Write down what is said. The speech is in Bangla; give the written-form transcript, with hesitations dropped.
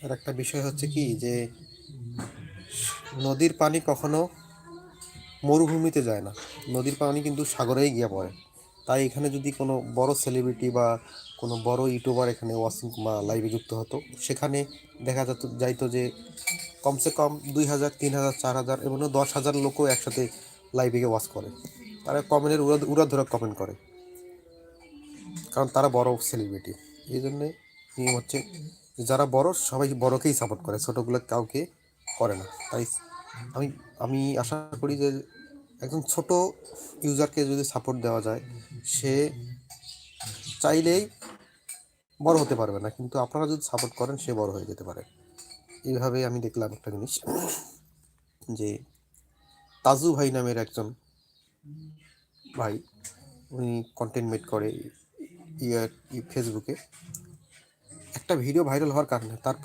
আর একটা বিষয় হচ্ছে কি যে নদীর পানি কখনো মরুভূমিতে যায় না, নদীর পানি কিন্তু সাগরেই গিয়ে পড়ে। তাই এখানে যদি কোনো বড় সেলিব্রিটি বা কোনো বড় ইউটিউবার এখানে ওয়াচিং বা লাইভে যুক্ত হতো, সেখানে দেখা যেত যাইতো যে কমসে কম 2,000, 3,000, 4,000 এবং 10,000 লোকও একসাথে লাইভে গিয়ে ওয়াচ করে। তারা কমেন্টের উড়াধুরা কমেন্ট করে, কারণ তারা বড় সেলিব্রিটি। এই জন্যে নিয়ম হচ্ছে যারা বড় সবাই বড়কেই সাপোর্ট করে, ছোটোগুলো কাউকে করে না। তাই আমি আমি আশা করি যে একজন ছোট ইউজারকে যদি সাপোর্ট দেওয়া যায়, সে চাইলেই বড় হতে পারবে না, কিন্তু আপনারা যদি সাপোর্ট করেন সে বড় হয়ে যেতে পারে। এইভাবে আমি দেখলাম একটা জিনিস, যে তাজু ভাই নামের একজন ভাই, উনি কন্টেন্ট মেড করে ফেসবুকে। একটা ভিডিও ভাইরাল হওয়ার কারণে তার